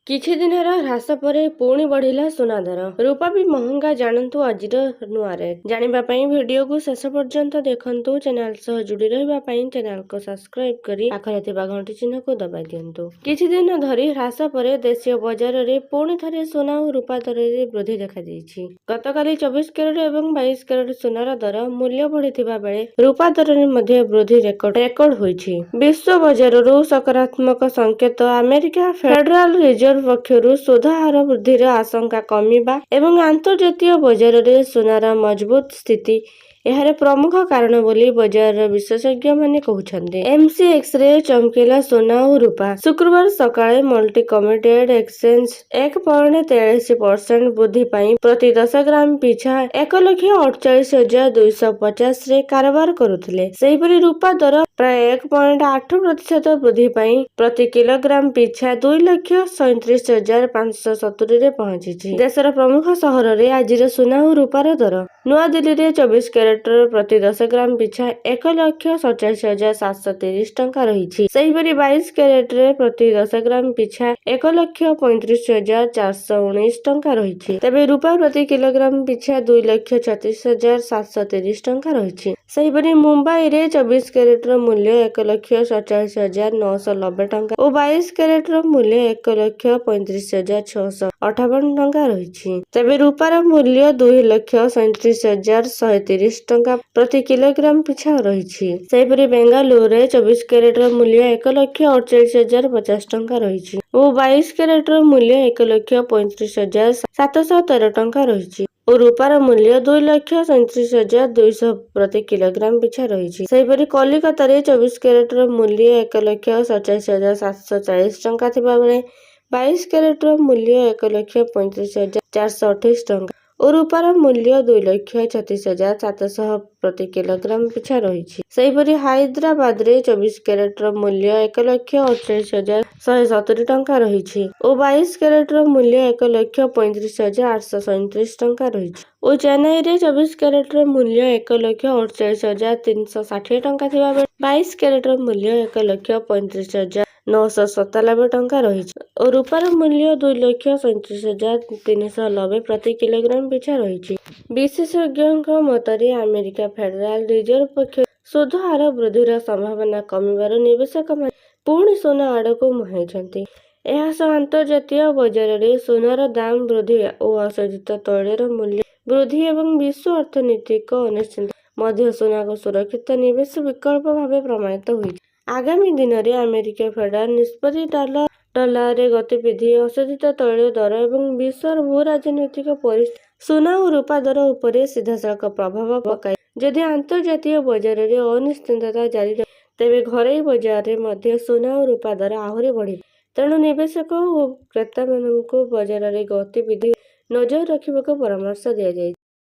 କିଛି ଦିନର ହ୍ରାସ ପରେ ପୁଣି ବଢିଲା ସୁନା ଦର। ରୂପା ବି ମହଙ୍ଗା, ଜାଣନ୍ତୁ ଆଜିର ନୂଆ ରେଟ୍। ଜାଣିବା ପାଇଁ ଭିଡିଓକୁ ଶେଷ ପର୍ଯ୍ୟନ୍ତ ଦେଖନ୍ତୁ। ଚ୍ୟାନେଲ ସହ ଯୋଡ଼ି ରହିବା ପାଇଁ ଚ୍ୟାନେଲକୁ ସବସ୍କ୍ରାଇବ କରି ପାଖରେ ଥିବା ଘଣ୍ଟି ଚିହ୍ନକୁ ଦବାଇ ଦିଅନ୍ତୁ। କିଛି ଦିନ ଧରି ହ୍ରାସ ପରେ ଦେଶୀୟ ବଜାରରେ ପୁଣି ଥରେ ସୁନା ଓ ରୂପା ଦରରେ ବୃଦ୍ଧି ଦେଖାଦେଇଛି। ଗତକାଲି 24 କ୍ୟାରେଟ୍ ଏବଂ 22 କ୍ୟାରେଟ୍ ସୁନାର ଦର ମୂଲ୍ୟ ବଢିଥିବା ବେଳେ ରୂପା ଦରରେ ମଧ୍ୟ ବୃଦ୍ଧି ରେକର୍ଡ ହୋଇଛି। ବିଶ୍ୱ ବଜାରରୁ ସକାରାତ୍ମକ ସଂକେତ। ଆମେରିକା ଫେଡେରାଲ ରିଜର୍ଭ ପକ୍ଷରୁ ସୁଧ ହାର ବୃଦ୍ଧିର ଆଶଙ୍କା କମିବା ଏବଂ ଆନ୍ତର୍ଜାତୀୟ ବଜାରରେ ସୁନାର ମଜବୁତ ସ୍ଥିତି ଏହାର ପ୍ରମୁଖ କାରଣ ବୋଲି ବଜାରର ବିଶେଷଜ୍ଞମାନେ କହୁଛନ୍ତି। MCXରେ ଚମକିଲା ସୁନା ଓ ରୂପା। ଶୁକ୍ରବାର ସକାଳେ ମଲ୍ଟି କମୋଡିଟି ଏକ୍ସଚେଞ୍ଜ 1.43% ବୃଦ୍ଧି ପାଇଁ ପ୍ରତି 10 ଗ୍ରାମ ପିଛା 1,48,250ରେ କାରବାର କରୁଥିଲେ। ସେହିପରି ରୂପା ଦର ପ୍ରାୟ 1.8% ବୃଦ୍ଧି ପାଇଁ ପ୍ରତି କିଲୋଗ୍ରାମ ପିଛା 2,37,570ରେ ପହଞ୍ଚିଛି। ଦେଶର ପ୍ରମୁଖ ସହରରେ ଆଜିର ସୁନା ଓ ରୂପାର ଦର। ନୂଆଦିଲ୍ଲୀରେ 24 କ୍ୟାରେଟର ପ୍ରତି 10 ଗ୍ରାମ ପିଛା 1,47,730 ଟଙ୍କା ରହିଛି। ସେହିପରି 22 କ୍ୟାରେଟରେ ପ୍ରତି 10 ଗ୍ରାମ ପିଛା 1,35,419 ଟଙ୍କା ରହିଛି। ତେବେ ରୂପା ପ୍ରତି କିଲୋଗ୍ରାମ ପିଛା 2,36,730 ଟଙ୍କା ରହିଛି। ସେହିପରି ମୁମ୍ବାଇରେ 24 କ୍ୟାରେଟର ମୂଲ୍ୟ 1,47,990 ଟଙ୍କା ଓ 22 କ୍ୟାରେଟର ମୂଲ୍ୟ 1,35,658 ଟଙ୍କା ରହିଛି। ତେବେ ରୂପାର ମୂଲ୍ୟ 2,37,130 ଟଙ୍କା ପ୍ରତି କିଲୋଗ୍ରାମ ପିଛା ରହିଛି। ସେହିପରି ବେଙ୍ଗାଲୁରୁରେ 24 କ୍ୟାରେଟର ମୂଲ୍ୟ 1,48,050 ଟଙ୍କା ରହିଛି ଓ 22 କ୍ୟାରେଟର ମୂଲ୍ୟ 1,35,713 ଟଙ୍କା ରହିଛି ଓ ରୂପାର ମୂଲ୍ୟ 2,37,200 ପ୍ରତି କିଲୋଗ୍ରାମ ପିଛା ରହିଛି। ସେହିପରି କଲିକତାରେ 24 କ୍ୟାରେଟର ମୂଲ୍ୟ 1,87,740 ଟଙ୍କା ଥିବା ବେଳେ 22 କ୍ୟାରେଟର ମୂଲ୍ୟ 1,35,428 ଟଙ୍କା ଓ ରୂପାର ମୂଲ୍ୟ 2,36,700 ପ୍ରତି କିଲୋଗ୍ରାମ ପିଛା ରହିଛି। ସେହିପରି ହାଇଦ୍ରାବାଦରେ 24 କ୍ୟାରେଟର ମୂଲ୍ୟ 1,48,170 ଟଙ୍କା ରହିଛି ଓ 22 କ୍ୟାରେଟର ମୂଲ୍ୟ 1,35,837 ଟଙ୍କା ରହିଛି ଓ ଚେନ୍ନାଇରେ 24 କ୍ୟାରେଟର ମୂଲ୍ୟ 1,48,360 ଟଙ୍କା ଥିବା ବେଳେ 22 କ୍ୟାରେଟର ମୂଲ୍ୟ 1,35,997 ଟଙ୍କା ରହିଛି ଓ ରୂପାର ମୂଲ୍ୟ 2,37,390 ପ୍ରତି କିଲୋଗ୍ରାମ ପିଛା ରହିଛି। ବିଶେଷଜ୍ଞଙ୍କ ମତରେ ଆମେରିକା ଫେଡେରାଲ ରିଜର୍ଭ ପକ୍ଷରୁ ସୁଧ ହାର ବୃଦ୍ଧିର ସମ୍ଭାବନା କମିବାରୁ ନିବେଶକମାନେ ପୁଣି ସୁନା ଆଡକୁ ମୁହାଁଇଛନ୍ତି। ଏହା ସହ ଆନ୍ତର୍ଜାତୀୟ ବଜାରରେ ସୁନାର ଦାମ ବୃଦ୍ଧି ଓ ଅଶୋଧିତ ତୈଳର ମୂଲ୍ୟ ବୃଦ୍ଧି ଏବଂ ବିଶ୍ୱ ଅର୍ଥନୈତିକ ଅନିଶ୍ଚିତତା ମଧ୍ୟ ସୁନାକୁ ସୁରକ୍ଷିତ ନିବେଶ ବିକଳ୍ପ ଭାବେ ପ୍ରମାଣିତ ହୋଇଛି। ଆଗାମୀ ଦିନରେ ଆମେରିକା ଫେଡେରାଲ ନିଷ୍ପତ୍ତି, ଡଲାରରେ ଗତିବିଧି, ଅଶୋଧିତ ତୈଳ ଦର ଏବଂ ବିଶ୍ୱର ଭୂ-ରାଜନୈତିକ ପରିସ୍ଥିତି ସୁନା ଓ ରୂପା ଦର ଉପରେ ସିଧାସଳଖ ପ୍ରଭାବ ପକାଇବ। ଯଦି ଆନ୍ତର୍ଜାତୀୟ ବଜାରରେ ଅନିଶ୍ଚିତତା ଜାରି ରହେ ତେବେ ଘରୋଇ ବଜାରରେ ମଧ୍ୟ ସୁନା ଓ ରୂପା ଦର ଆହୁରି ବଢିବ। ତେଣୁ ନିବେଶକ ଓ କ୍ରେତାମାନଙ୍କୁ ବଜାରରେ ଗତିବିଧି ନଜର ରଖିବାକୁ ପରାମର୍ଶ ଦିଆଯାଇଛି।